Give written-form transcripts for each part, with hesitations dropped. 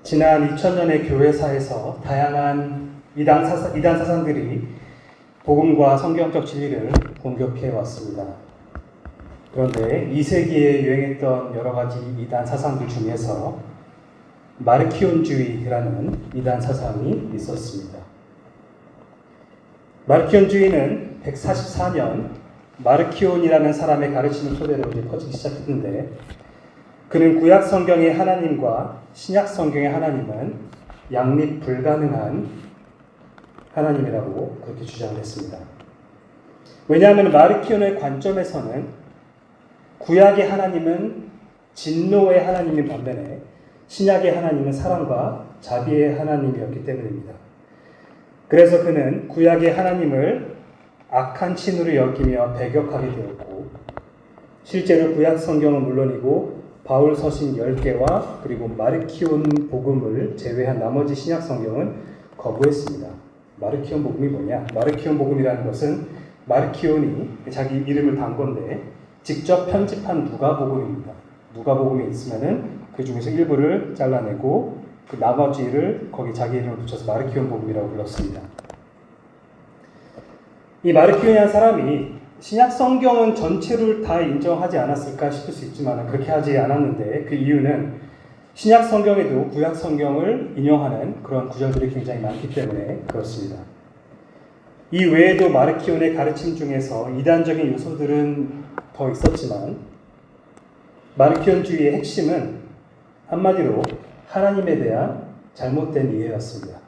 지난 2000년의 교회사에서 다양한 이단 사상들이 복음과 성경적 진리를 공격해 왔습니다. 그런데 2세기에 유행했던 여러 가지 이단 사상들 중에서 마르키온주의라는 이단 사상이 있었습니다. 마르키온주의는 144년 마르키온이라는 사람의 가르침을 토대로 퍼지기 시작했는데, 그는 구약 성경의 하나님과 신약 성경의 하나님은 양립 불가능한 하나님이라고 그렇게 주장을 했습니다. 왜냐하면 마르키온의 관점에서는 구약의 하나님은 진노의 하나님인 반면에 신약의 하나님은 사랑과 자비의 하나님이었기 때문입니다. 그래서 그는 구약의 하나님을 악한 신으로 여기며 배격하게 되었고, 실제로 구약 성경은 물론이고 바울 서신 10개와 그리고 마르키온 복음을 제외한 나머지 신약 성경은 거부했습니다. 마르키온 복음이 뭐냐? 마르키온 복음이라는 것은 마르키온이 자기 이름을 단 건데 직접 편집한 누가복음입니다. 누가복음이 있으면은 그 중에서 일부를 잘라내고 그 나머지를 거기 자기 이름을 붙여서 마르키온 복음이라고 불렀습니다. 이 마르키온이라는 사람이 신약 성경은 전체를 다 인정하지 않았을까 싶을 수 있지만 그렇게 하지 않았는데, 그 이유는 신약 성경에도 구약 성경을 인용하는 그런 구절들이 굉장히 많기 때문에 그렇습니다. 이 외에도 마르키온의 가르침 중에서 이단적인 요소들은 더 있었지만, 마르키온주의의 핵심은 한마디로 하나님에 대한 잘못된 이해였습니다.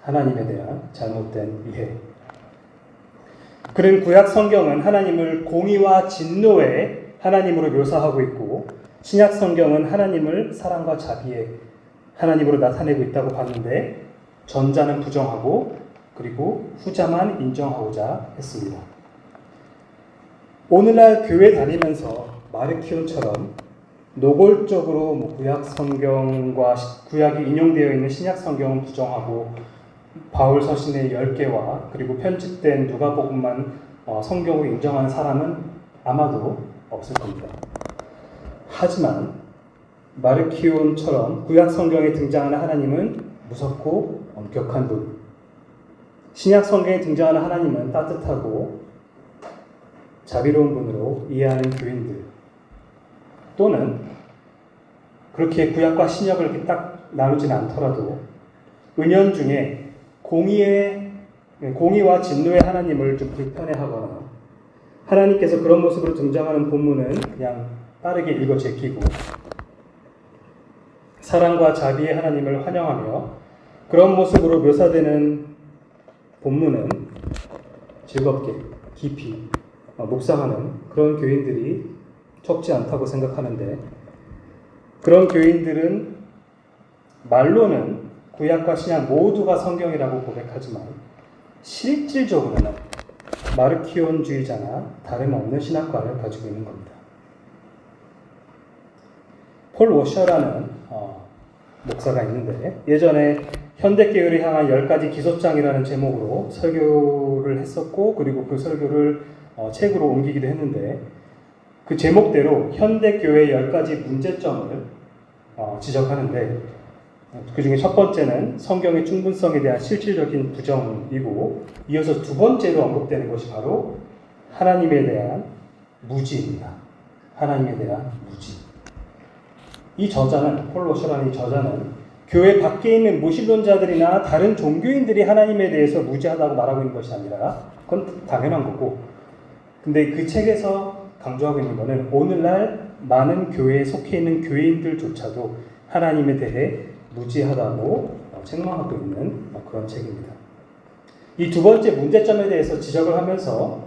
하나님에 대한 잘못된 이해. 그런 구약 성경은 하나님을 공의와 진노의 하나님으로 묘사하고 있고, 신약 성경은 하나님을 사랑과 자비의 하나님으로 나타내고 있다고 봤는데, 전자는 부정하고 그리고 후자만 인정하고자 했습니다. 오늘날 교회 다니면서 마르키온처럼 노골적으로 구약 성경과 구약이 인용되어 있는 신약 성경은 부정하고 바울 서신의 10개와 그리고 편집된 누가복음만 성경으로 인정하는 사람은 아마도 없을 겁니다. 하지만 마르키온처럼 구약 성경에 등장하는 하나님은 무섭고 엄격한 분, 신약 성경에 등장하는 하나님은 따뜻하고 자비로운 분으로 이해하는 교인들, 또는 그렇게 구약과 신약을 이렇게 딱 나누지는 않더라도 은연중에 공의와 진노의 하나님을 좀 불편해하거나 하나님께서 그런 모습으로 등장하는 본문은 그냥 빠르게 읽어 제끼고 사랑과 자비의 하나님을 환영하며 그런 모습으로 묘사되는 본문은 즐겁게 깊이 묵상하는 그런 교인들이 적지 않다고 생각하는데, 그런 교인들은 말로는 구약과 신약 모두가 성경이라고 고백하지만 실질적으로는 마르키온주의자나 다름없는 신학관을 가지고 있는 겁니다. 폴 워셔라는 목사가 있는데, 예전에 현대교회를 향한 10가지 기소장이라는 제목으로 설교를 했었고, 그리고 그 설교를 책으로 옮기기도 했는데, 그 제목대로 현대교회의 10가지 문제점을 지적하는데, 그 중에 첫 번째는 성경의 충분성에 대한 실질적인 부정이고, 이어서 두 번째로 언급되는 것이 바로 하나님에 대한 무지입니다. 하나님에 대한 무지. 이 저자는, 폴 워셔라는 이 저자는 교회 밖에 있는 무신론자들이나 다른 종교인들이 하나님에 대해서 무지하다고 말하고 있는 것이 아니라, 그건 당연한 거고, 근데 그 책에서 강조하고 있는 것은 오늘날 많은 교회에 속해 있는 교인들조차도 하나님에 대해 무지하다고 책망하고 있는 그런 책입니다. 이 두 번째 문제점에 대해서 지적을 하면서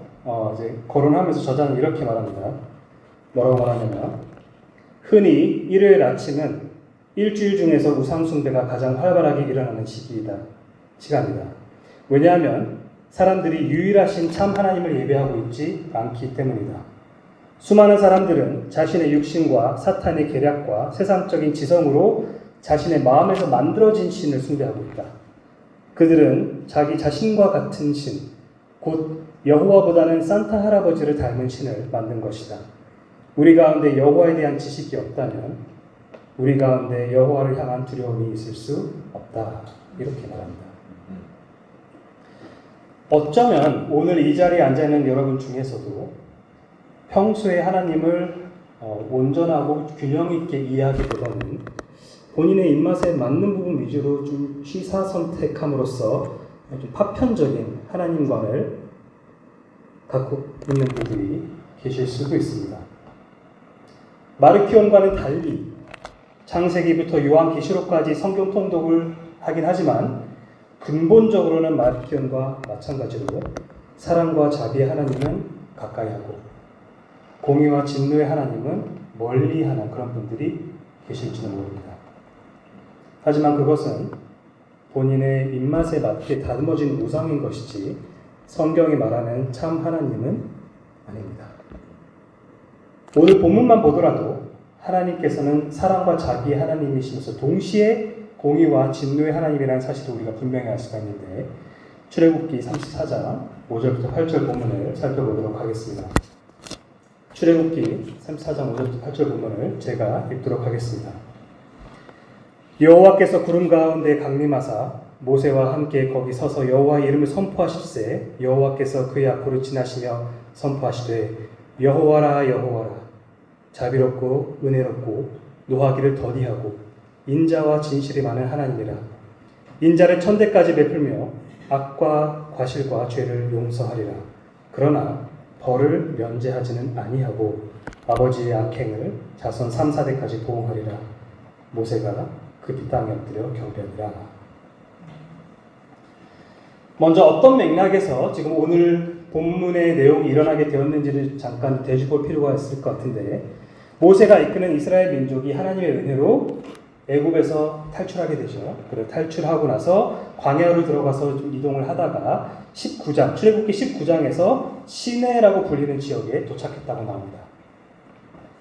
이제 거론하면서 저자는 이렇게 말합니다. 뭐라고 말하냐면, 흔히 일요일 아침은 일주일 중에서 우상 숭배가 가장 활발하게 일어나는 시간이다. 왜냐하면 사람들이 유일하신 참 하나님을 예배하고 있지 않기 때문이다. 수많은 사람들은 자신의 육신과 사탄의 계략과 세상적인 지성으로 자신의 마음에서 만들어진 신을 숭배하고 있다. 그들은 자기 자신과 같은 신, 곧 여호와보다는 산타 할아버지를 닮은 신을 만든 것이다. 우리 가운데 여호와에 대한 지식이 없다면 우리 가운데 여호와를 향한 두려움이 있을 수 없다. 이렇게 말합니다. 어쩌면 오늘 이 자리에 앉아있는 여러분 중에서도 평소에 하나님을 온전하고 균형 있게 이해하기보다는 본인의 입맛에 맞는 부분 위주로 좀 취사선택함으로써 좀 파편적인 하나님관을 갖고 있는 분들이 계실 수도 있습니다. 마르키온과는 달리 창세기부터 요한계시록까지 성경 통독을 하긴 하지만 근본적으로는 마르키온과 마찬가지로 사랑과 자비의 하나님은 가까이 하고 공의와 진노의 하나님은 멀리 하는 그런 분들이 계실지도 모릅니다. 하지만 그것은 본인의 입맛에 맞게 다듬어진 우상인 것이지 성경이 말하는 참 하나님은 아닙니다. 오늘 본문만 보더라도 하나님께서는 사랑과 자비의 하나님이시면서 동시에 공의와 진노의 하나님이라는 사실을 우리가 분명히 알 수가 있는데 출애굽기 34장 5절부터 8절 본문을 살펴보도록 하겠습니다. 출애굽기 34장 5절부터 8절 본문을 제가 읽도록 하겠습니다. 여호와께서 구름 가운데 강림하사 모세와 함께 거기 서서 여호와의 이름을 선포하실세 여호와께서 그의 앞으로 지나시며 선포하시되 여호와라 여호와라 자비롭고 은혜롭고 노하기를 더디하고 인자와 진실이 많은 하나님이라 인자를 천대까지 베풀며 악과 과실과 죄를 용서하리라 그러나 벌을 면제하지는 아니하고 아버지의 악행을 자손 3, 4대까지 보응하리라 모세가 그 땅에 엎드려 경배하니라. 먼저 어떤 맥락에서 지금 오늘 본문의 내용이 일어나게 되었는지를 잠깐 되짚을 필요가 있을 것 같은데 모세가 이끄는 이스라엘 민족이 하나님의 은혜로 애굽에서 탈출하게 되죠. 그리고 탈출하고 나서 광야로 들어가서 좀 이동을 하다가 19장, 출애굽기 19장에서 시내라고 불리는 지역에 도착했다고 나옵니다.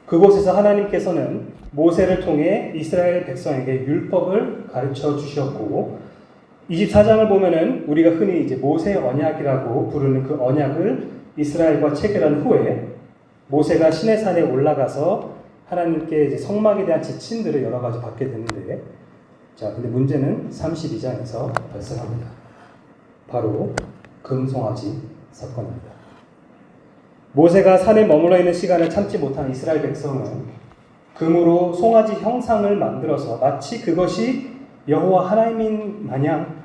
그곳에서 하나님께서는 모세를 통해 이스라엘 백성에게 율법을 가르쳐 주셨고 24장을 보면은 우리가 흔히 이제 모세 언약이라고 부르는 그 언약을 이스라엘과 체결한 후에 모세가 시내산에 올라가서 하나님께 이제 성막에 대한 지침들을 여러 가지 받게 되는데 자, 근데 문제는 32장에서 발생합니다. 바로 금송아지 사건입니다. 모세가 산에 머물러 있는 시간을 참지 못한 이스라엘 백성은 금으로 송아지 형상을 만들어서 마치 그것이 여호와 하나님인 마냥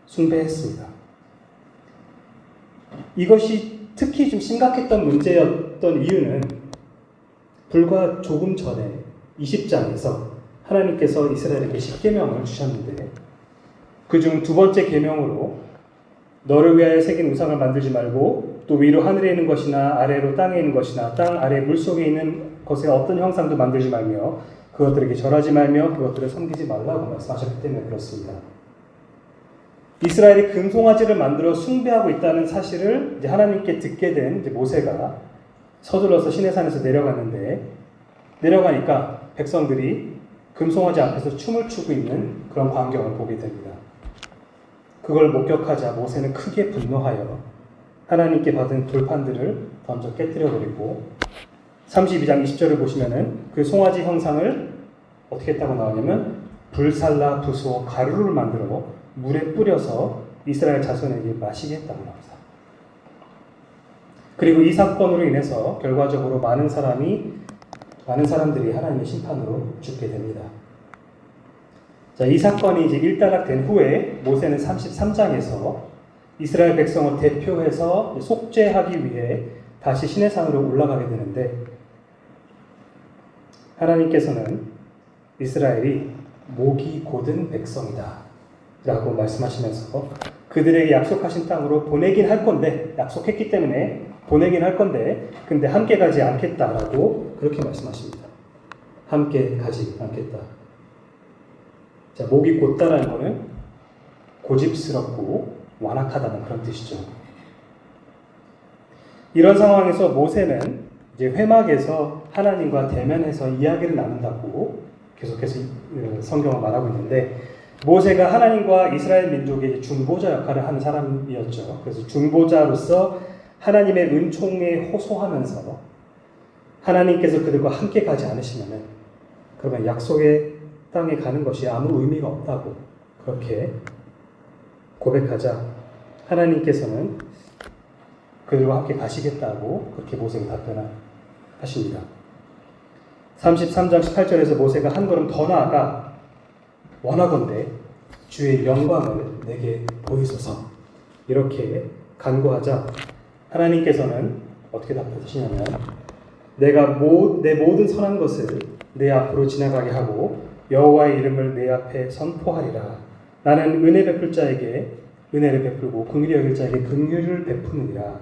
숭배했습니다. 이것이 특히 좀 심각했던 문제였던 이유는 불과 조금 전에 20장에서 하나님께서 이스라엘에게 10계명을 주셨는데 그중 두 번째 계명으로 너를 위하여 새긴 우상을 만들지 말고 또 위로 하늘에 있는 것이나 아래로 땅에 있는 것이나 땅 아래 물속에 있는 것에 어떤 형상도 만들지 말며 그것들에게 절하지 말며 그것들을 섬기지 말라고 말씀하셨기 때문에 그렇습니다. 이스라엘이 금송아지를 만들어 숭배하고 있다는 사실을 이제 하나님께 듣게 된 이제 모세가 서둘러서 시내산에서 내려갔는데 내려가니까 백성들이 금송아지 앞에서 춤을 추고 있는 그런 광경을 보게 됩니다. 그걸 목격하자 모세는 크게 분노하여 하나님께 받은 돌판들을 던져 깨뜨려버리고 32장 20절을 보시면은 그 송아지 형상을 어떻게 했다고 나오냐면 불살라 부수어 가루를 만들어 물에 뿌려서 이스라엘 자손에게 마시게 했다고 나옵니다. 그리고 이 사건으로 인해서 결과적으로 많은 사람들이 하나님의 심판으로 죽게 됩니다. 자, 이 사건이 이제 일단락된 후에 모세는 33장에서 이스라엘 백성을 대표해서 속죄하기 위해 다시 시내산으로 올라가게 되는데 하나님께서는 이스라엘이 목이 곧은 백성이다 라고 말씀하시면서 그들에게 약속하신 땅으로 보내긴 할 건데 약속했기 때문에 보내긴 할 건데 근데 함께 가지 않겠다라고 그렇게 말씀하십니다. 함께 가지 않겠다. 자, 목이 곧다라는 거는 고집스럽고 완악하다는 그런 뜻이죠. 이런 상황에서 모세는 이제 회막에서 하나님과 대면해서 이야기를 나눈다고 계속해서 성경을 말하고 있는데 모세가 하나님과 이스라엘 민족의 중보자 역할을 하는 사람이었죠. 그래서 중보자로서 하나님의 은총에 호소하면서 하나님께서 그들과 함께 가지 않으시면 그러면 약속의 땅에 가는 것이 아무 의미가 없다고 그렇게 고백하자 하나님께서는 그들과 함께 가시겠다고 그렇게 모세에게 답변하십니다. 33장 18절에서 모세가 한 걸음 더 나아가 원하건대 주의 영광을 내게 보이소서 이렇게 간구하자 하나님께서는 어떻게 답하시냐면 내가 내 모든 선한 것을 내 앞으로 지나가게 하고 여호와의 이름을 내 앞에 선포하리라. 나는 은혜 베풀 자에게 은혜를 베풀고 긍휼히 여길 자에게 긍휼을 베푸느니라.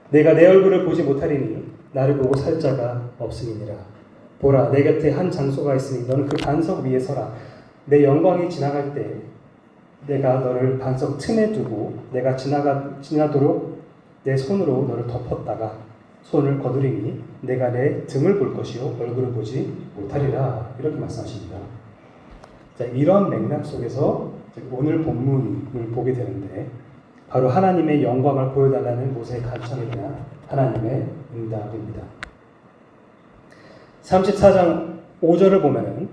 내가 내 얼굴을 보지 못하리니 나를 보고 살 자가 없음이니라. 보라, 내 곁에 한 장소가 있으니 너는 그 반석 위에 서라. 내 영광이 지나갈 때 내가 너를 반석 틈에 두고 내가 지나도록 내 손으로 너를 덮었다가 손을 거두리니 내가 내 등을 볼 것이요 얼굴을 보지 못하리라. 이렇게 말씀하십니다. 자, 이런 맥락 속에서 오늘 본문을 보게 되는데 바로 하나님의 영광을 보여달라는 모세의 간청에 대한 하나님의 응답입니다. 34장 5절을 보면은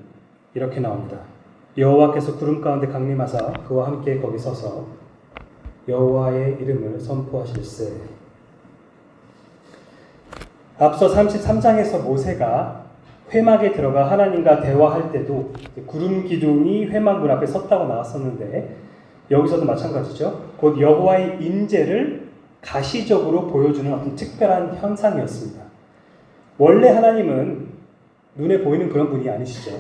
이렇게 나옵니다. 여호와께서 구름 가운데 강림하사 그와 함께 거기 서서 여호와의 이름을 선포하실세. 앞서 33장에서 모세가 회막에 들어가 하나님과 대화할 때도 구름 기둥이 회막 문 앞에 섰다고 나왔었는데 여기서도 마찬가지죠. 곧 여호와의 임재를 가시적으로 보여주는 어떤 특별한 현상이었습니다. 원래 하나님은 눈에 보이는 그런 분이 아니시죠.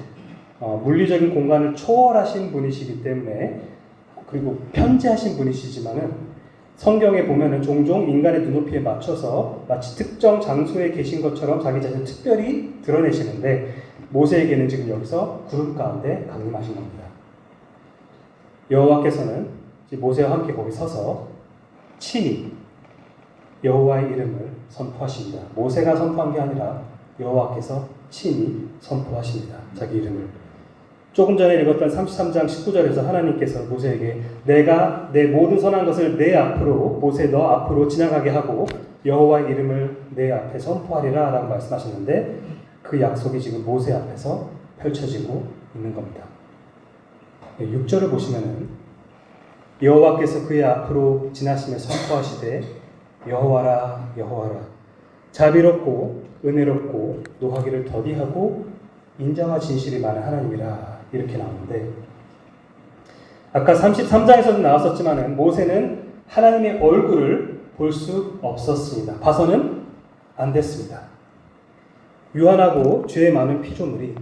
물리적인 공간을 초월하신 분이시기 때문에 그리고 편재하신 분이시지만은 성경에 보면은 종종 인간의 눈높이에 맞춰서 마치 특정 장소에 계신 것처럼 자기 자신을 특별히 드러내시는데 모세에게는 지금 여기서 구름 가운데 강림하신 겁니다. 여호와께서는 모세와 함께 거기 서서 친히 여호와의 이름을 선포하십니다. 모세가 선포한 게 아니라 여호와께서 친히 선포하십니다. 자기 이름을. 조금 전에 읽었던 33장 19절에서 하나님께서 모세에게 내가 내 모든 선한 것을 내 앞으로 모세 너 앞으로 지나가게 하고 여호와의 이름을 내 앞에 선포하리라 라고 말씀하셨는데 그 약속이 지금 모세 앞에서 펼쳐지고 있는 겁니다. 6절을 보시면은 여호와께서 그의 앞으로 지나시며 선포하시되 여호와라 여호와라 자비롭고 은혜롭고 노하기를 더디하고 인자와 진실이 많은 하나님이라 이렇게 나오는데 아까 33장에서도 나왔었지만 모세는 하나님의 얼굴을 볼 수 없었습니다. 봐서는 안 됐습니다. 유한하고 죄 많은 피조물이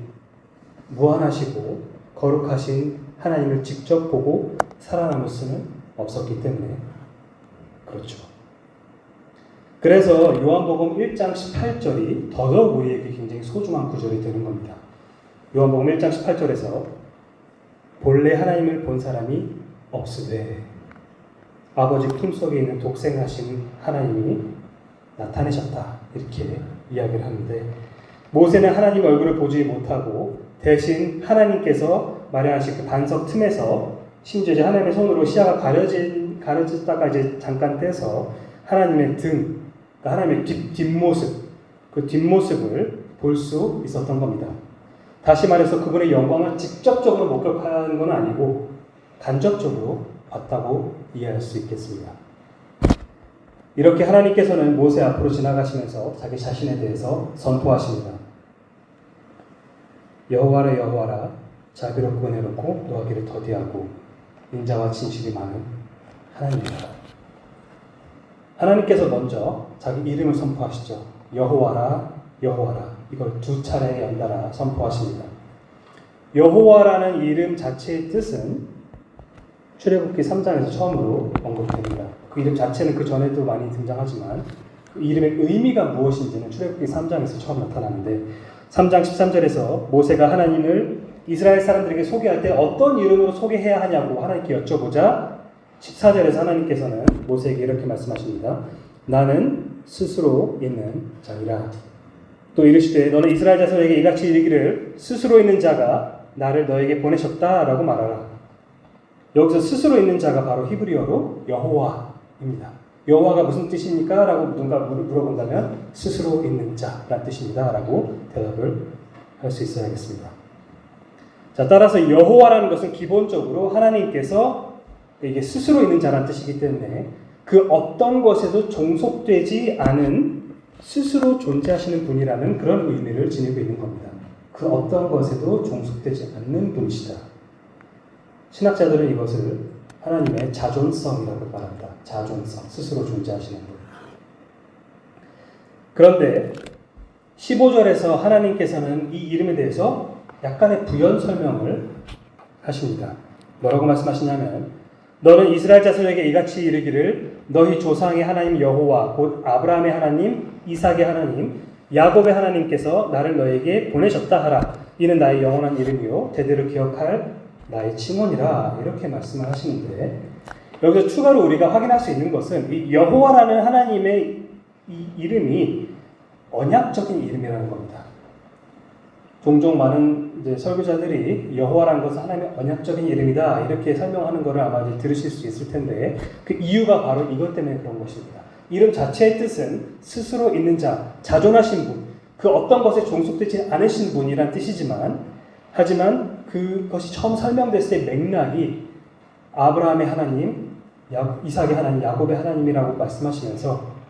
무한하시고 거룩하신 하나님을 직접 보고 살아남을 수는 없었기 때문에 그렇죠. 그래서 요한복음 1장 18절이 더더욱 우리에게 굉장히 소중한 구절이 되는 겁니다. 요한복음 1장 18절에서 본래 하나님을 본 사람이 없으되 아버지 품속에 있는 독생하신 하나님이 나타내셨다 이렇게 이야기를 하는데 모세는 하나님 얼굴을 보지 못하고 대신 하나님께서 마련하신 그 반석 틈에서 심지어 이제 하나님의 손으로 시야가 가려졌다가 이제 잠깐 떼서 하나님의 등, 그러니까 하나님의 뒷모습, 그 뒷모습을 볼 수 있었던 겁니다. 다시 말해서 그분의 영광을 직접적으로 목격하는 건 아니고 간접적으로 봤다고 이해할 수 있겠습니다. 이렇게 하나님께서는 모세 앞으로 지나가시면서 자기 자신에 대해서 선포하십니다. 여호와라 여호와라 자비롭고 은혜롭고 노하기를 더디하고 인자와 진실이 많은 하나님이다. 하나님께서 먼저 자기 이름을 선포하시죠. 여호와라 여호와라 이걸 두 차례 연달아 선포하십니다. 여호와라는 이름 자체의 뜻은 출애굽기 3장에서 처음으로 언급됩니다. 그 이름 자체는 그 전에도 많이 등장하지만 그 이름의 의미가 무엇인지는 출애굽기 3장에서 처음 나타나는데 3장 13절에서 모세가 하나님을 이스라엘 사람들에게 소개할 때 어떤 이름으로 소개해야 하냐고 하나님께 여쭤보자 14절에서 하나님께서는 모세에게 이렇게 말씀하십니다. 나는 스스로 있는 자니라. 또 이르시되 너는 이스라엘 자손에게 이같이 이르기를 스스로 있는 자가 나를 너에게 보내셨다라고 말하라. 여기서 스스로 있는 자가 바로 히브리어로 여호와입니다. 여호와가 무슨 뜻입니까? 라고 누군가 물어본다면 스스로 있는 자라는 뜻입니다. 라고 대답을 할 수 있어야겠습니다. 자, 따라서 여호와라는 것은 기본적으로 하나님께서 이게 스스로 있는 자란 뜻이기 때문에 그 어떤 것에도 종속되지 않은 스스로 존재하시는 분이라는 그런 의미를 지니고 있는 겁니다. 그 어떤 것에도 종속되지 않는 분이시다. 신학자들은 이것을 하나님의 자존성이라고 말한다. 자존성, 스스로 존재하시는 분. 그런데 15절에서 하나님께서는 이 이름에 대해서 약간의 부연 설명을 하십니다. 뭐라고 말씀하시냐면 너는 이스라엘 자손에게 이같이 이르기를 너희 조상의 하나님 여호와 곧 아브라함의 하나님, 이삭의 하나님, 야곱의 하나님께서 나를 너에게 보내셨다 하라. 이는 나의 영원한 이름이요 대대로 기억할 나의 칭언이라. 이렇게 말씀을 하시는데 여기서 추가로 우리가 확인할 수 있는 것은 이 여호와라는 하나님의 이 이름이 언약적인 이름이라는 겁니다. 종종 많은 이제 설교자들이 여호와라는 것은 하나님의 언약적인 이름이다 이렇게 설명하는 것을 아마 이제 들으실 수 있을 텐데 그 이유가 바로 이것 때문에 그런 것입니다. 이름 자체의 뜻은 스스로 있는 자, 자존하신 분, 그 어떤 것에 종속되지 않으신 분이란 뜻이지만 하지만 그것이 처음 설명됐을 때 맥락이 아브라함의 하나님, 이삭의 하나님, 야곱의 하나님이라고 말씀하시면서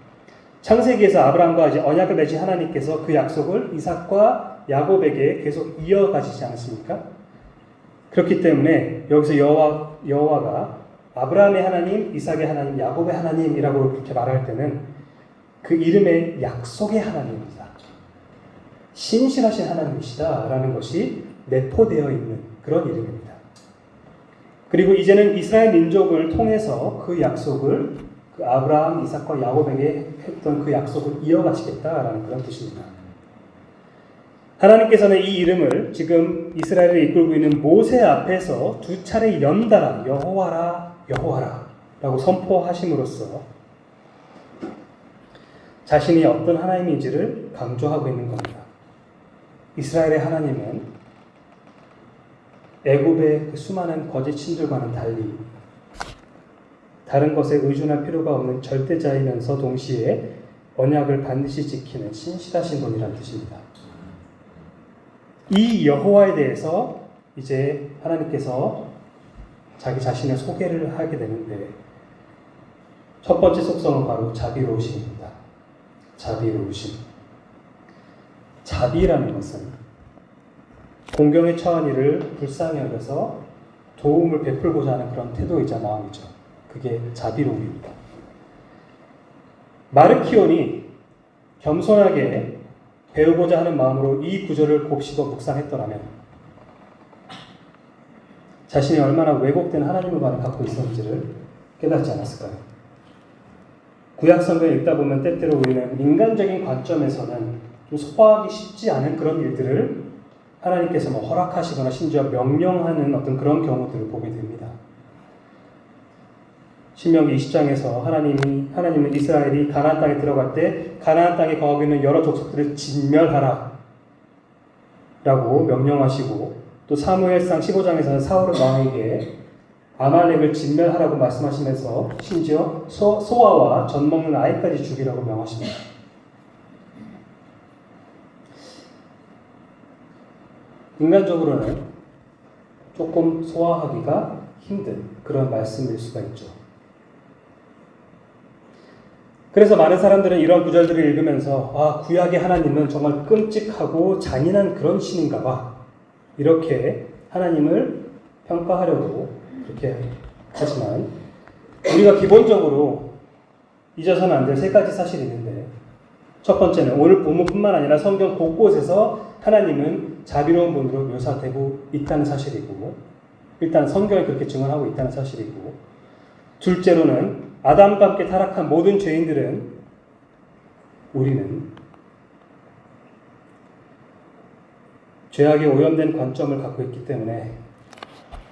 창세기에서 아브라함과 이제 언약을 맺은 하나님께서 그 약속을 이삭과 야곱에게 계속 이어가시지 않습니까? 그렇기 때문에 여기서 여호와가 아브라함의 하나님, 이삭의 하나님, 야곱의 하나님이라고 그렇게 말할 때는 그 이름의 약속의 하나님입니다. 신실하신 하나님이시다라는 것이 내포되어 있는 그런 이름입니다. 그리고 이제는 이스라엘 민족을 통해서 그 약속을 그 아브라함, 이삭과 야곱에게 했던 그 약속을 이어가시겠다라는 그런 뜻입니다. 하나님께서는 이 이름을 지금 이스라엘을 이끌고 있는 모세 앞에서 두 차례 연달아 여호와라 여호와라 라고 선포하심으로써 자신이 어떤 하나님인지를 강조하고 있는 겁니다. 이스라엘의 하나님은 애굽의 그 수많은 거짓 신들과는 달리 다른 것에 의존할 필요가 없는 절대자이면서 동시에 언약을 반드시 지키는 신실하신 분이라는 뜻입니다. 이 여호와에 대해서 이제 하나님께서 자기 자신의 소개를 하게 되는데 첫 번째 속성은 바로 자비로우심입니다. 자비로우심. 자비라는 것은 공경에 처한 이를 불쌍히 여겨서 도움을 베풀고자 하는 그런 태도이자 마음이죠. 그게 자비로움입니다. 마르키온이 겸손하게 배우고자 하는 마음으로 이 구절을 곱씹어 묵상했더라면 자신이 얼마나 왜곡된 하나님의 말을 갖고 있었는지를 깨닫지 않았을까요? 구약 성경을 읽다 보면 때때로 우리는 인간적인 관점에서는 좀 소화하기 쉽지 않은 그런 일들을 하나님께서 허락하시거나 심지어 명령하는 어떤 그런 경우들을 보게 됩니다. 신명기 20장에서 하나님은 이스라엘이 가나안 땅에 들어갈 때 가나안 땅에 거하고 있는 여러 족속들을 진멸하라 라고 명령하시고 또 사무엘상 15장에서는 사울 왕에게 아말렉을 진멸하라고 말씀하시면서 심지어 소아와 젖 먹는 아이까지 죽이라고 명하십니다. 인간적으로는 조금 소화하기가 힘든 그런 말씀일 수가 있죠. 그래서 많은 사람들은 이런 구절들을 읽으면서 구약의 하나님은 정말 끔찍하고 잔인한 그런 신인가 봐 이렇게 하나님을 평가하려고 그렇게 하지만 우리가 기본적으로 잊어서는 안 될 세 가지 사실이 있는데 첫 번째는 오늘 본문뿐만 아니라 성경 곳곳에서 하나님은 자비로운 분으로 묘사되고 있다는 사실이고 일단 성경이 그렇게 증언하고 있다는 사실이고 둘째로는 아담과 함께 타락한 모든 죄인들은 우리는 죄악에 오염된 관점을 갖고 있기 때문에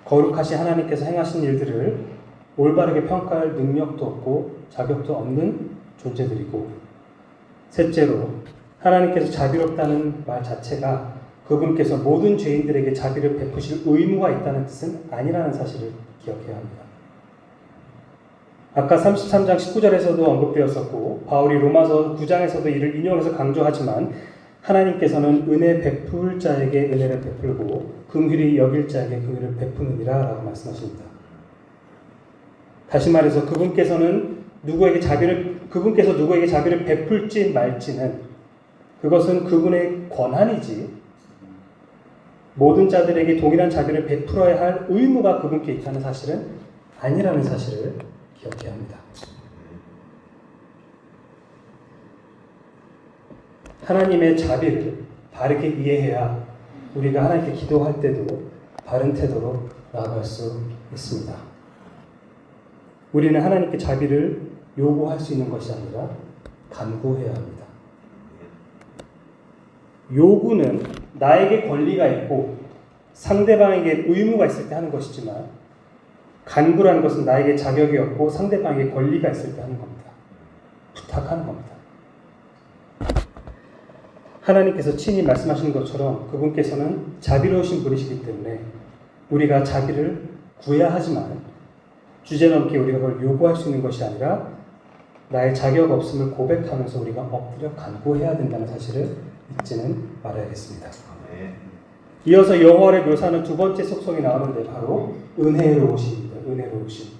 거룩하신 하나님께서 행하신 일들을 올바르게 평가할 능력도 없고 자격도 없는 존재들이고 셋째로 하나님께서 자비롭다는 말 자체가 그분께서 모든 죄인들에게 자비를 베푸실 의무가 있다는 뜻은 아니라는 사실을 기억해야 합니다. 아까 33장 19절에서도 언급되었었고 바울이 로마서 9장에서도 이를 인용해서 강조하지만 하나님께서는 은혜 베풀 자에게 은혜를 베풀고 긍휼히 여길 자에게 긍휼을 베푸느니라 라고 말씀하십니다. 다시 말해서 그분께서 누구에게 자비를 베풀지 말지는 그것은 그분의 권한이지 모든 자들에게 동일한 자비를 베풀어야 할 의무가 그분께 있다는 사실은 아니라는 사실을 기억해야 합니다. 하나님의 자비를 바르게 이해해야 우리가 하나님께 기도할 때도 바른 태도로 나아갈 수 있습니다. 우리는 하나님께 자비를 요구할 수 있는 것이 아니라 간구해야 합니다. 요구는 나에게 권리가 있고 상대방에게 의무가 있을 때 하는 것이지만 간구라는 것은 나에게 자격이 없고 상대방에게 권리가 있을 때 하는 겁니다. 부탁하는 겁니다. 하나님께서 친히 말씀하신 것처럼 그분께서는 자비로우신 분이시기 때문에 우리가 자비를 구해야 하지만 주제넘게 우리가 그걸 요구할 수 있는 것이 아니라 나의 자격 없음을 고백하면서 우리가 엎드려 간구해야 된다는 사실을 잊지는 말아야겠습니다. 이어서 여호와를 묘사하는 두 번째 속성이 나오는데 바로 은혜로우심입니다. 은혜로우심.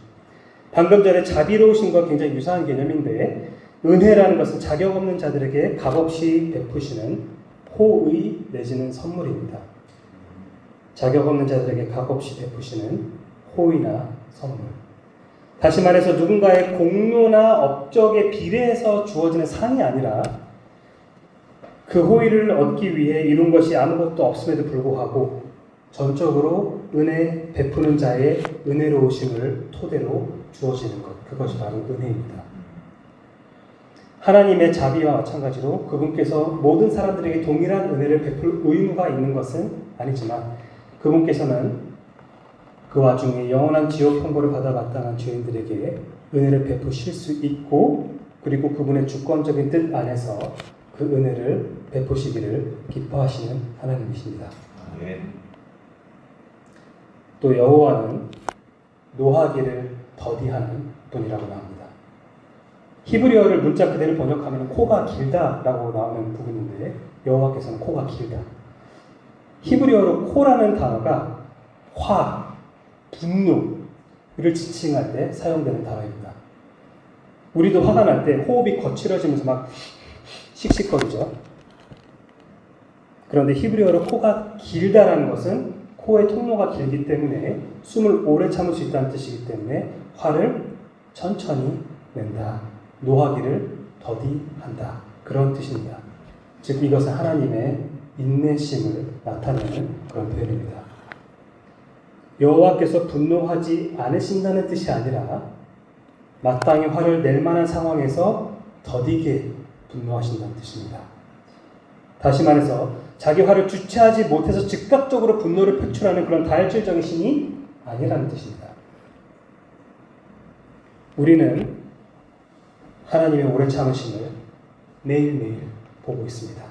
방금 전에 자비로우심과 굉장히 유사한 개념인데 은혜라는 것은 자격 없는 자들에게 값없이 베푸시는 호의 내지는 선물입니다. 자격 없는 자들에게 값없이 베푸시는 호의나 선물. 다시 말해서 누군가의 공로나 업적에 비례해서 주어지는 상이 아니라 그 호의를 얻기 위해 이룬 것이 아무것도 없음에도 불구하고 전적으로 은혜 베푸는 자의 은혜로우심을 토대로 주어지는 것. 그것이 바로 은혜입니다. 하나님의 자비와 마찬가지로 그분께서 모든 사람들에게 동일한 은혜를 베풀 의무가 있는 것은 아니지만 그분께서는 그 와중에 영원한 지옥 형벌을 받아 마땅한 죄인들에게 은혜를 베푸실 수 있고 그리고 그분의 주권적인 뜻 안에서 그 은혜를 베푸시기를 기뻐하시는 하나님이십니다. 또 여호와는 노하기를 더디하는 분이라고 나옵니다. 히브리어를 문자 그대로 번역하면 코가 길다라고 나오는 부분인데 여호와께서는 코가 길다. 히브리어로 코라는 단어가 화, 분노를 지칭할 때 사용되는 단어입니다. 우리도 화가 날 때 호흡이 거칠어지면서 막 씩씩거리죠. 그런데 히브리어로 코가 길다라는 것은 코의 통로가 길기 때문에 숨을 오래 참을 수 있다는 뜻이기 때문에 화를 천천히 낸다. 노하기를 더디한다. 그런 뜻입니다. 즉 이것은 하나님의 인내심을 나타내는 그런 표현입니다. 여호와께서 분노하지 않으신다는 뜻이 아니라 마땅히 화를 낼 만한 상황에서 더디게 분노하신다는 뜻입니다. 다시 말해서 자기 화를 주체하지 못해서 즉각적으로 분노를 표출하는 그런 다혈질적인 신이 아니라는 뜻입니다. 우리는 하나님의 오래 참으심을 매일매일 보고 있습니다.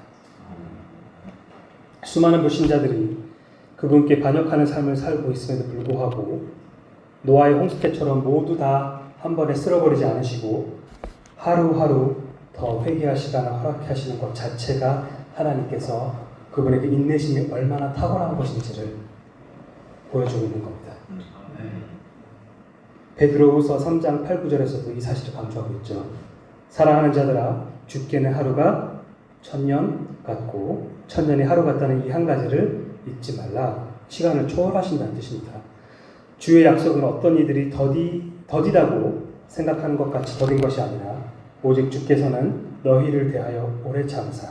수많은 불신자들이 그분께 반역하는 삶을 살고 있음에도 불구하고 노아의 홍수태처럼 모두 다 한 번에 쓸어버리지 않으시고 하루하루 더 회개할 시간을 허락해 하시는 것 자체가 하나님께서 그분에게 인내심이 얼마나 탁월한 것인지를 보여주고 있는 겁니다. 베드로후서 3장 8, 9절에서도 이 사실을 강조하고 있죠. 사랑하는 자들아 죽게는 하루가 1000년 같고 1000년이 하루 같다는 이 한 가지를 잊지 말라. 시간을 초월하신다는 뜻입니다. 주의 약속은 어떤 이들이 더디다고 생각하는 것 같이 더딘 것이 아니라 오직 주께서는 너희를 대하여 오래 참으사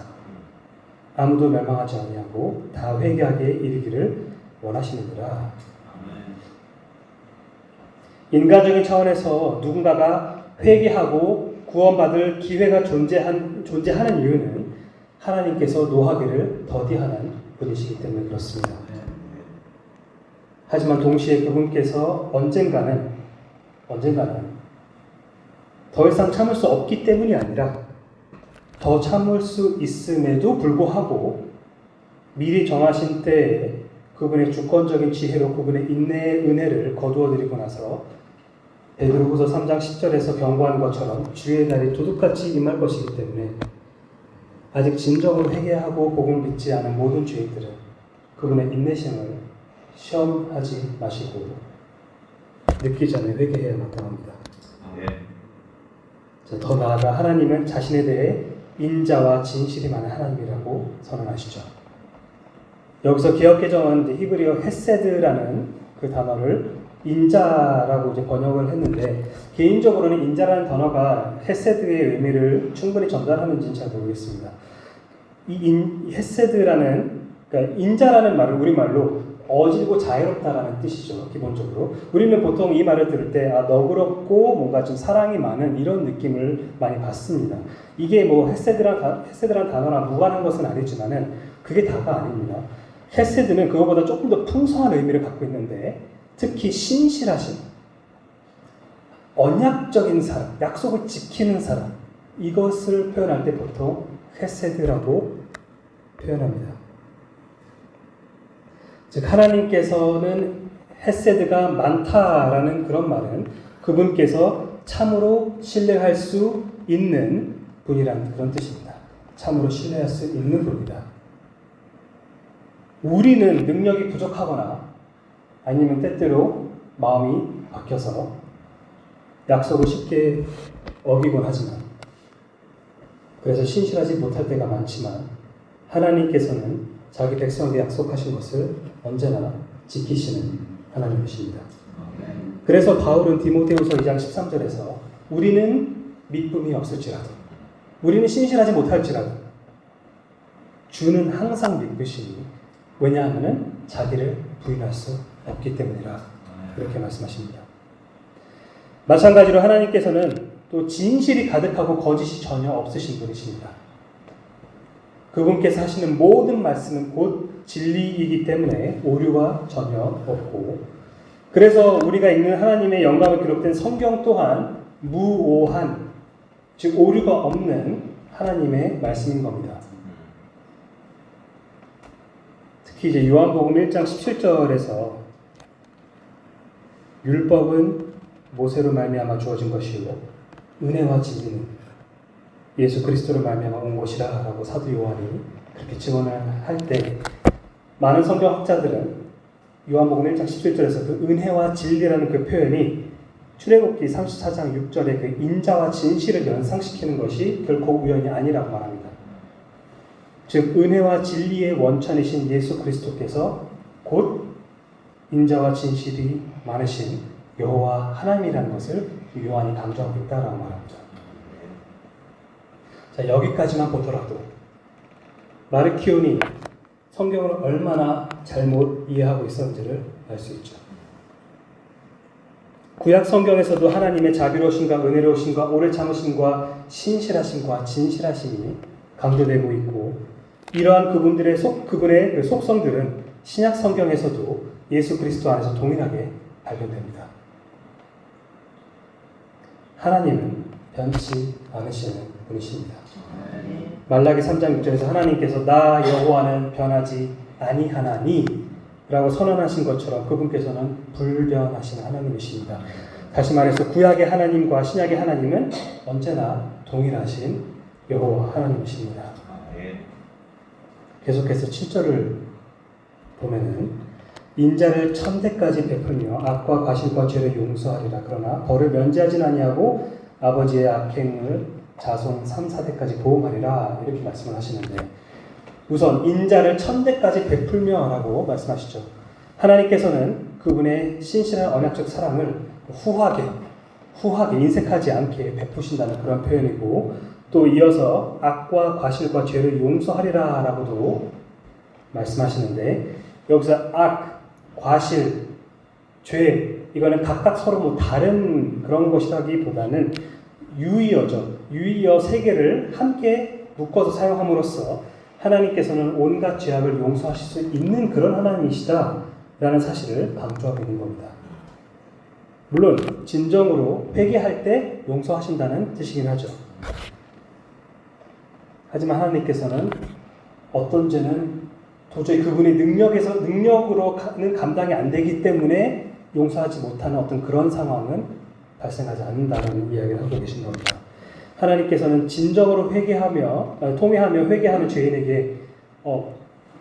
아무도 멸망하지 아니하고 다 회개하게 이르기를 원하시느니라. 인간적인 차원에서 누군가가 회개하고 구원받을 기회가 존재하는 이유는 하나님께서 노하기를 더디하는 분이시기 때문에 그렇습니다. 하지만 동시에 그분께서 언젠가는 더 이상 참을 수 없기 때문이 아니라 더 참을 수 있음에도 불구하고 미리 정하신 때에 그분의 주권적인 지혜로 그분의 인내의 은혜를 거두어드리고 나서 베드로후서 3장 10절에서 경고한 것처럼 주의 날이 도둑같이 임할 것이기 때문에 아직 진정으로 회개하고 복음을 믿지 않은 모든 죄인들은 그분의 인내심을 시험하지 마시고 늦기 전에 회개해야 마땅합니다. 자, 더 나아가 하나님은 자신에 대해 인자와 진실이 많은 하나님이라고 선언하시죠. 여기서 개역개정은 히브리어 헤세드라는 그 단어를 인자라고 이제 번역을 했는데, 개인적으로는 인자라는 단어가 헤세드의 의미를 충분히 전달하는지는 잘 모르겠습니다. 이 헤세드라는, 그러니까 인자라는 말은 우리말로 어질고 자애롭다라는 뜻이죠. 기본적으로 우리는 보통 이 말을 들을 때 너그럽고 뭔가 좀 사랑이 많은 이런 느낌을 많이 받습니다. 이게 뭐 헤세드란 단어랑 무관한 것은 아니지만은 그게 다가 아닙니다. 헤세드는 그거보다 조금 더 풍성한 의미를 갖고 있는데, 특히 신실하신, 언약적인 사람, 약속을 지키는 사람, 이것을 표현할 때 보통 헤세드라고 표현합니다. 즉 하나님께서는 헤세드가 많다라는 그런 말은 그분께서 참으로 신뢰할 수 있는 분이라는 그런 뜻입니다. 참으로 신뢰할 수 있는 분이다. 우리는 능력이 부족하거나 아니면 때때로 마음이 바뀌어서 약속을 쉽게 어기곤 하지만, 그래서 신실하지 못할 때가 많지만 하나님께서는 자기 백성에게 약속하신 것을 언제나 지키시는 하나님이십니다. 그래서 바울은 디모데후서 2장 13절에서 우리는 믿음이 없을지라도, 우리는 신실하지 못할지라도 주는 항상 믿으시니 왜냐하면 자기를 부인할 수 없기 때문이라, 그렇게 말씀하십니다. 마찬가지로 하나님께서는 또 진실이 가득하고 거짓이 전혀 없으신 분이십니다. 그분께서 하시는 모든 말씀은 곧 진리이기 때문에 오류가 전혀 없고, 그래서 우리가 읽는 하나님의 영감을 기록된 성경 또한 무오한, 즉 오류가 없는 하나님의 말씀인 겁니다. 특히 이제 요한복음 1장 17절에서 율법은 모세로 말미암아 주어진 것이요 은혜와 진리는 예수 그리스도로 말미암아 온 것이라라고 사도 요한이 그렇게 증언을 할 때, 많은 성경학자들은 요한복음 1장 17절에서 그 은혜와 진리라는 그 표현이 출애굽기 34장 6절의 그 인자와 진실을 연상시키는 것이 결코 우연이 아니라고 말합니다. 즉 은혜와 진리의 원천이신 예수 그리스도께서 곧 인자와 진실이 많으신 여호와 하나님이라는 것을 요한이 강조하고 있다라고 말합니다. 자, 여기까지만 보더라도 마르키온이 성경을 얼마나 잘못 이해하고 있었는지를 알 수 있죠. 구약 성경에서도 하나님의 자비로우심과 은혜로우심과 오래 참으심과 신실하심과 진실하심이 강조되고 있고, 이러한 그분의 그 속성들은 신약 성경에서도 예수 그리스도 안에서 동일하게 발견됩니다. 하나님은 변치 않으시는 분이십니다. 말라기 3장 6절에서 하나님께서 나 여호와는 변하지 아니하나니 라고 선언하신 것처럼 그분께서는 불변하신 하나님이십니다. 다시 말해서 구약의 하나님과 신약의 하나님은 언제나 동일하신 여호와 하나님이십니다. 계속해서 7절을 보면은 인자를 천대까지 베풀며 악과 과실과 죄를 용서하리라. 그러나 벌을 면제하진 아니하고 아버지의 악행을 자손 3, 4대까지 보응하리라. 이렇게 말씀을 하시는데, 우선 인자를 천대까지 베풀며 라고 말씀하시죠. 하나님께서는 그분의 신실한 언약적 사랑을 후하게 인색하지 않게 베푸신다는 그런 표현이고, 또 이어서 악과 과실과 죄를 용서하리라 라고도 말씀하시는데, 여기서 악, 과실, 죄, 이거는 각각 서로 뭐 다른 그런 것이라기보다는 유의어죠. 유의어 세 개를 함께 묶어서 사용함으로써 하나님께서는 온갖 죄악을 용서하실 수 있는 그런 하나님이시다라는 사실을 강조하고 있는 겁니다. 물론 진정으로 회개할 때 용서하신다는 뜻이긴 하죠. 하지만 하나님께서는 어떤 죄는 도저히 그분의 능력으로는 감당이 안 되기 때문에 용서하지 못하는 어떤 그런 상황은 발생하지 않는다는 이야기를 하고 계신 겁니다. 하나님께서는 진정으로 통회하며 회개하는 죄인에게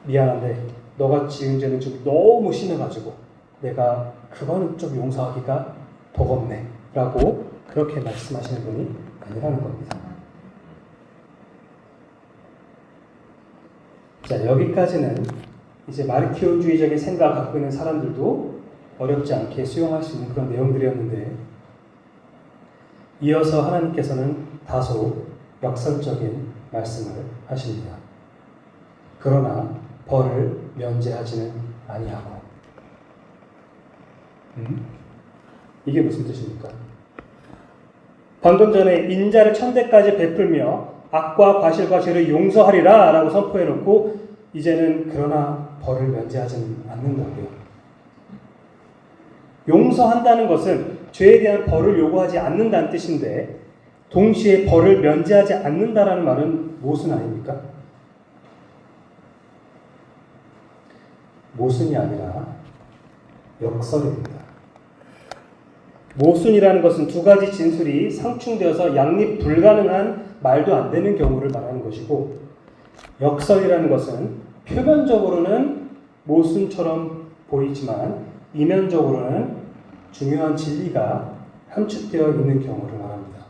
미안한데 너가 지은 죄는 좀 너무 심해가지고 내가 그거는 좀 용서하기가 버겁네 라고 그렇게 말씀하시는 분이 아니라는 겁니다. 자, 여기까지는 이제 마르키온주의적인 생각을 갖고 있는 사람들도 어렵지 않게 수용할 수 있는 그런 내용들이었는데, 이어서 하나님께서는 다소 역설적인 말씀을 하십니다. 그러나 벌을 면제하지는 아니하고. 이게 무슨 뜻입니까? 방금 전에 인자를 천대까지 베풀며 악과 과실과 죄를 용서하리라 라고 선포해놓고 이제는 그러나 벌을 면제하지는 않는다고요. 용서한다는 것은 죄에 대한 벌을 요구하지 않는다는 뜻인데, 동시에 벌을 면제하지 않는다라는 말은 무슨 아닙니까? 모순이 아니라 역설입니다. 모순이라는 것은 두 가지 진술이 상충되어서 양립 불가능한 말도 안 되는 경우를 말하는 것이고, 역설이라는 것은 표면적으로는 모순처럼 보이지만 이면적으로는 중요한 진리가 함축되어 있는 경우를 말합니다.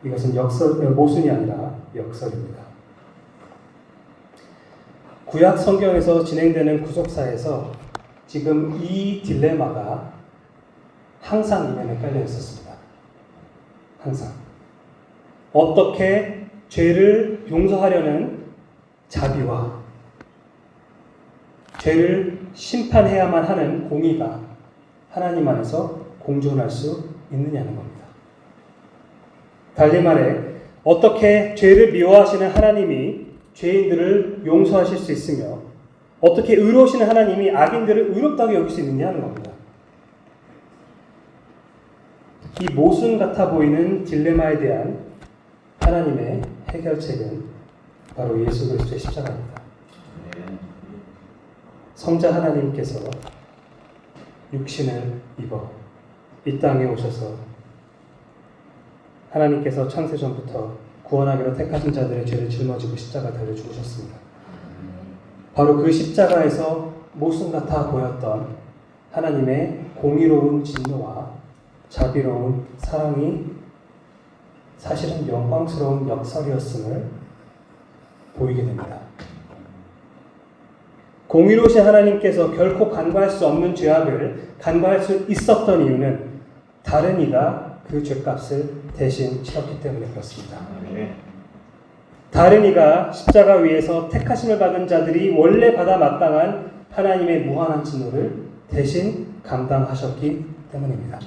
이것은 모순이 아니라 역설입니다. 구약 성경에서 진행되는 구속사에서 지금 이 딜레마가 항상 이면에 깔려 있었습니다. 항상. 어떻게 죄를 용서하려는 자비와 죄를 심판해야만 하는 공의가 하나님 안에서 공존할 수 있느냐는 겁니다. 달리 말해, 어떻게 죄를 미워하시는 하나님이 죄인들을 용서하실 수 있으며 어떻게 의로우시는 하나님이 악인들을 의롭다고 여길 수 있느냐는 겁니다. 이 모순 같아 보이는 딜레마에 대한 하나님의 해결책은 바로 예수 그리스도의 십자가입니다. 성자 하나님께서 육신을 입어 이 땅에 오셔서 하나님께서 창세전부터 구원하기로 택하신 자들의 죄를 짊어지고 십자가 달려 죽으셨습니다. 바로 그 십자가에서 모순 같아 보였던 하나님의 공의로운 진노와 자비로운 사랑이 사실은 영광스러운 역설이었음을 보이게 됩니다. 공의로우신 하나님께서 결코 간과할 수 없는 죄악을 간과할 수 있었던 이유는 다른 이가 그 죄값을 대신 치렀기 때문에 그렇습니다. 다른 이가 십자가 위에서 택하심을 받은 자들이 원래 받아 마땅한 하나님의 무한한 진노를 대신 감당하셨기 때문입니다.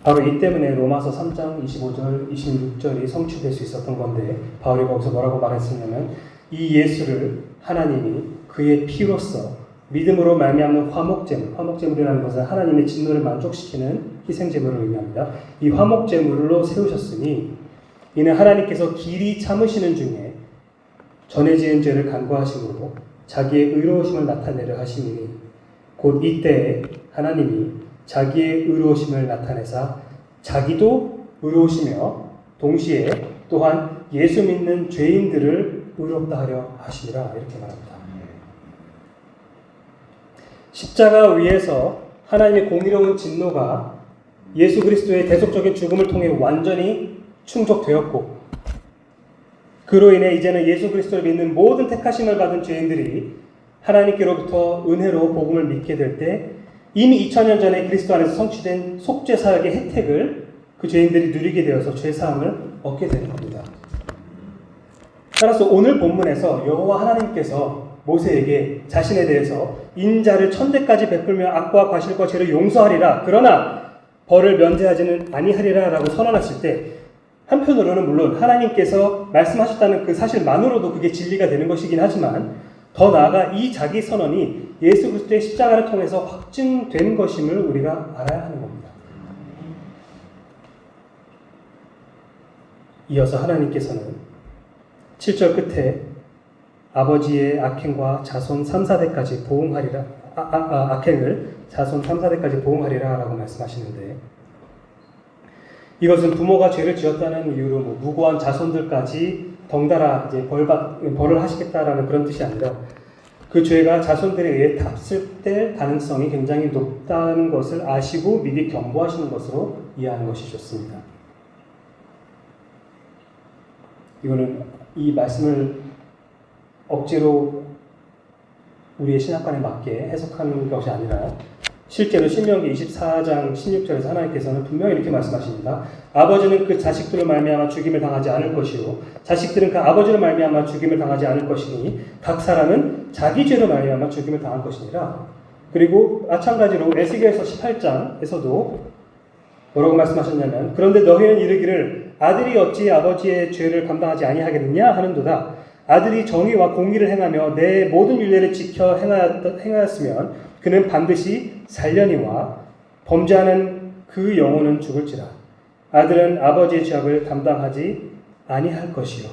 바로 이 때문에 로마서 3장 25절, 26절이 성취될 수 있었던 건데, 바울이 거기서 뭐라고 말했었냐면, 이 예수를 하나님이 그의 피로써 믿음으로 말미암는 화목제물이라는 것은 하나님의 진노를 만족시키는 희생제물을 의미합니다. 이 화목제물로 세우셨으니 이는 하나님께서 길이 참으시는 중에 전에 지은 죄를 간과하심으로 자기의 의로우심을 나타내려 하심이니, 곧 이때에 하나님이 자기의 의로우심을 나타내사 자기도 의로우시며 동시에 또한 예수 믿는 죄인들을 의롭다 하려 하시니라, 이렇게 말합니다. 십자가 위에서 하나님의 공의로운 진노가 예수 그리스도의 대속적인 죽음을 통해 완전히 충족되었고, 그로 인해 이제는 예수 그리스도를 믿는 모든 택하심을 받은 죄인들이 하나님께로부터 은혜로 복음을 믿게 될 때 이미 2000년 전에 그리스도 안에서 성취된 속죄 사역의 혜택을 그 죄인들이 누리게 되어서 죄 사함을 얻게 되는 겁니다. 따라서 오늘 본문에서 여호와 하나님께서 모세에게 자신에 대해서 인자를 천대까지 베풀며 악과 과실과 죄를 용서하리라, 그러나 벌을 면제하지는 아니하리라 라고 선언하실 때, 한편으로는 물론 하나님께서 말씀하셨다는 그 사실만으로도 그게 진리가 되는 것이긴 하지만, 더 나아가 이 자기 선언이 예수 그리스도의 십자가를 통해서 확증된 것임을 우리가 알아야 하는 겁니다. 이어서 하나님께서는 7절 끝에 아버지의 악행과 자손 3, 4대까지 보응하리라, 악행을 자손 3, 4대까지 보응하리라 라고 말씀하시는데, 이것은 부모가 죄를 지었다는 이유로 무고한 자손들까지 덩달아 이제 벌을 하시겠다라는 그런 뜻이 아니라 그 죄가 자손들에 의해 답습될 가능성이 굉장히 높다는 것을 아시고 미리 경고하시는 것으로 이해하는 것이 좋습니다. 이거는 이 말씀을 억지로 우리의 신학관에 맞게 해석하는 것이 아니라 실제로 신명기 24장 16절에서 하나님께서는 분명히 이렇게 말씀하십니다. 아버지는 그 자식들을 말미암아 죽임을 당하지 않을 것이요 자식들은 그 아버지를 말미암아 죽임을 당하지 않을 것이니 각 사람은 자기 죄로 말미암아 죽임을 당할 것이니라. 그리고 마찬가지로 에스겔서 18장에서도 뭐라고 말씀하셨냐면 그런데 너희는 이르기를 아들이 어찌 아버지의 죄를 감당하지 아니하겠느냐 하는도다. 아들이 정의와 공의를 행하며 내 모든 율례를 지켜 행하였으면 그는 반드시 살려니와 범죄하는 그 영혼은 죽을지라. 아들은 아버지의 죄악을 담당하지 아니할 것이요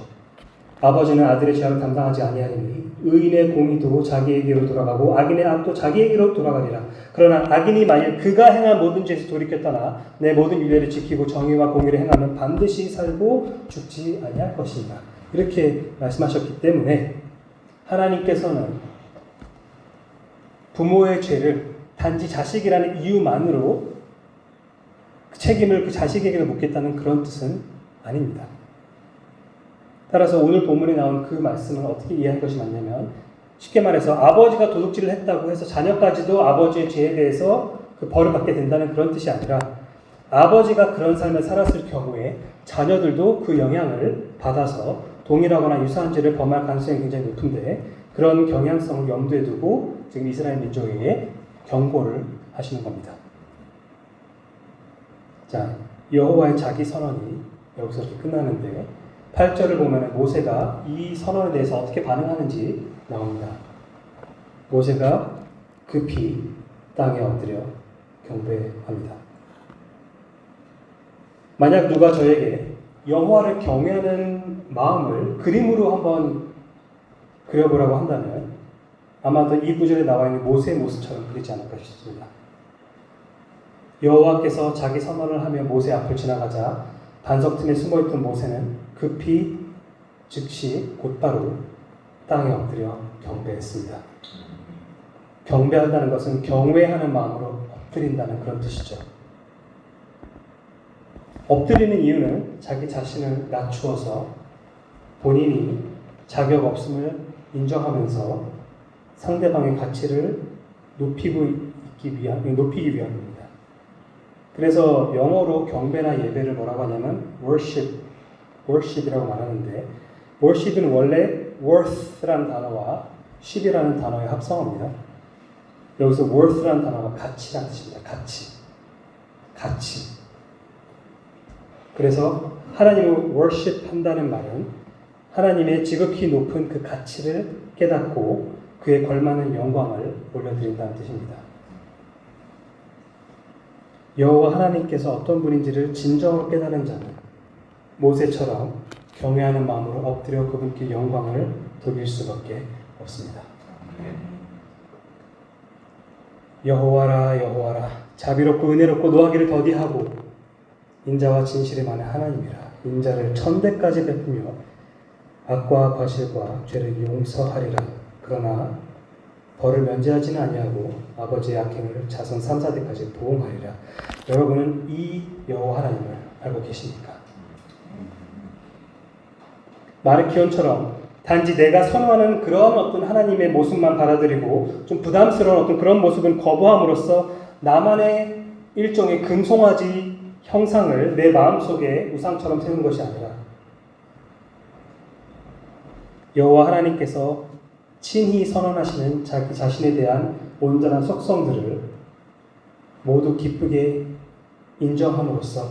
아버지는 아들의 죄악을 담당하지 아니하리니 의인의 공의도 자기에게로 돌아가고 악인의 악도 자기에게로 돌아가리라. 그러나 악인이 만일 그가 행한 모든 죄에서 돌이켜 떠나 내 모든 율례를 지키고 정의와 공의를 행하면 반드시 살고 죽지 아니할 것이니라. 이렇게 말씀하셨기 때문에 하나님께서는 부모의 죄를 단지 자식이라는 이유만으로 그 책임을 그 자식에게 묻겠다는 그런 뜻은 아닙니다. 따라서 오늘 본문에 나온 그 말씀을 어떻게 이해할 것이 맞냐면 쉽게 말해서 아버지가 도둑질을 했다고 해서 자녀까지도 아버지의 죄에 대해서 그 벌을 받게 된다는 그런 뜻이 아니라 아버지가 그런 삶을 살았을 경우에 자녀들도 그 영향을 받아서 동일하거나 유사한 죄를 범할 가능성이 굉장히 높은데 그런 경향성을 염두에 두고 지금 이스라엘 민족에게 경고를 하시는 겁니다. 자, 여호와의 자기 선언이 여기서 이렇게 끝나는데 8절을 보면 모세가 이 선언에 대해서 어떻게 반응하는지 나옵니다. 모세가 급히 땅에 엎드려 경배합니다. 만약 누가 저에게 여호와를 경외하는 마음을 그림으로 한번 그려보라고 한다면 아마도 이 구절에 나와 있는 모세의 모습처럼 그리지 않을까 싶습니다. 여호와께서 자기 선언을 하며 모세 앞을 지나가자 반석 틈에 숨어있던 모세는 급히 즉시 곧바로 땅에 엎드려 경배했습니다. 경배한다는 것은 경외하는 마음으로 엎드린다는 그런 뜻이죠. 엎드리는 이유는 자기 자신을 낮추어서 본인이 자격 없음을 인정하면서 상대방의 가치를 높이기 위함입니다. 그래서 영어로 경배나 예배를 뭐라고 하냐면 worship이라고 말하는데 worship은 원래 worth라는 단어와 ship이라는 단어의 합성어입니다. 여기서 worth라는 단어가 가치라는 뜻입니다. 가치. 그래서 하나님을 worship 한다는 말은 하나님의 지극히 높은 그 가치를 깨닫고 그에 걸맞는 영광을 올려드린다는 뜻입니다. 여호와 하나님께서 어떤 분인지를 진정으로 깨달은 자는 모세처럼 경외하는 마음으로 엎드려 그분께 영광을 돌릴 수밖에 없습니다. 여호와라 여호와라 자비롭고 은혜롭고 노하기를 더디하고 인자와 진실이 많은 하나님이라. 인자를 천대까지 베푸며 악과 과실과 죄를 용서하리라. 그러나 벌을 면제하지는 아니하고 아버지의 악행을 자손 3, 4대까지 보응하리라. 여러분은 이 여호와 하나님을 알고 계십니까? 마르키온처럼 단지 내가 선호하는 그런 어떤 하나님의 모습만 받아들이고 좀 부담스러운 어떤 그런 모습은 거부함으로써 나만의 일종의 금송아지 형상을 내 마음속에 우상처럼 세우는 것이 아니라 여호와 하나님께서 친히 선언하시는 자기 자신에 대한 온전한 속성들을 모두 기쁘게 인정함으로써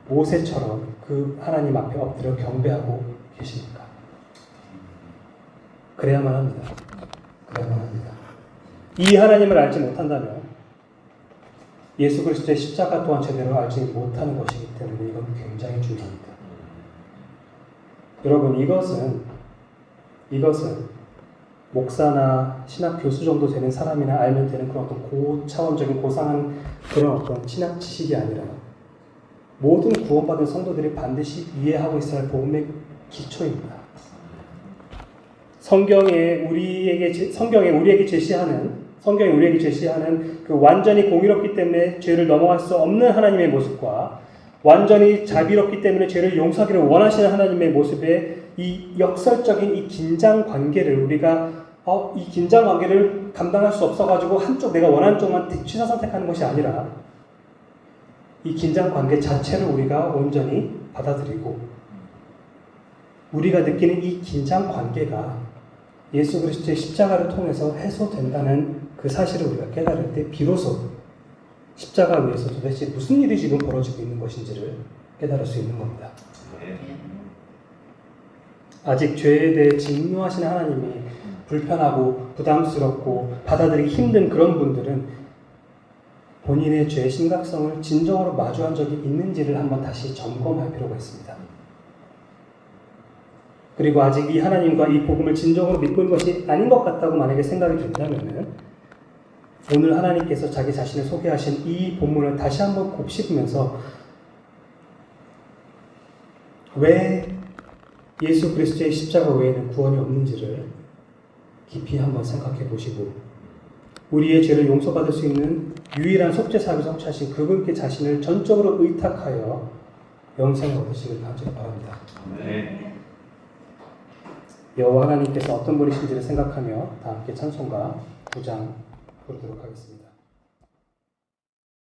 모세처럼 그 하나님 앞에 엎드려 경배하고 계십니까? 그래야만 합니다. 이 하나님을 알지 못한다면 예수 그리스도의 십자가 또한 제대로 알지 못하는 것이기 때문에 이건 굉장히 중요합니다. 여러분 이것은 목사나 신학 교수 정도 되는 사람이나 알면 되는 그런 어떤 고차원적인 고상한 그런 어떤 신학 지식이 아니라 모든 구원받은 성도들이 반드시 이해하고 있어야 할 복음의 기초입니다. 성경에 우리에게 제시하는 그 완전히 공의롭기 때문에 죄를 넘어갈 수 없는 하나님의 모습과 완전히 자비롭기 때문에 죄를 용서하기를 원하시는 하나님의 모습의 이 역설적인 이 긴장 관계를 우리가 이 긴장 관계를 감당할 수 없어가지고 한쪽 내가 원하는 쪽만 취사 선택하는 것이 아니라 이 긴장 관계 자체를 우리가 온전히 받아들이고 우리가 느끼는 이 긴장 관계가 예수 그리스도의 십자가를 통해서 해소된다는 그 사실을 우리가 깨달을 때 비로소 십자가 위에서 도대체 무슨 일이 지금 벌어지고 있는 것인지를 깨달을 수 있는 겁니다. 아직 죄에 대해 진노하시는 하나님이 불편하고 부담스럽고 받아들이기 힘든 그런 분들은 본인의 죄의 심각성을 진정으로 마주한 적이 있는지를 한번 다시 점검할 필요가 있습니다. 그리고 아직 이 하나님과 이 복음을 진정으로 믿고 있는 것이 아닌 것 같다고 만약에 생각이 든다면 오늘 하나님께서 자기 자신을 소개하신 이 본문을 다시 한번 곱씹으면서 왜 예수 그리스도의 십자가 외에는 구원이 없는지를 깊이 한번 생각해 보시고 우리의 죄를 용서받을 수 있는 유일한 속죄사를 성취하신 그분께 자신을 전적으로 의탁하여 영생을 얻으시길 간절히 바랍니다. 여호와 하나님께서 어떤 분이신지를 생각하며 다 함께 찬송가 9장 부르도록 하겠습니다.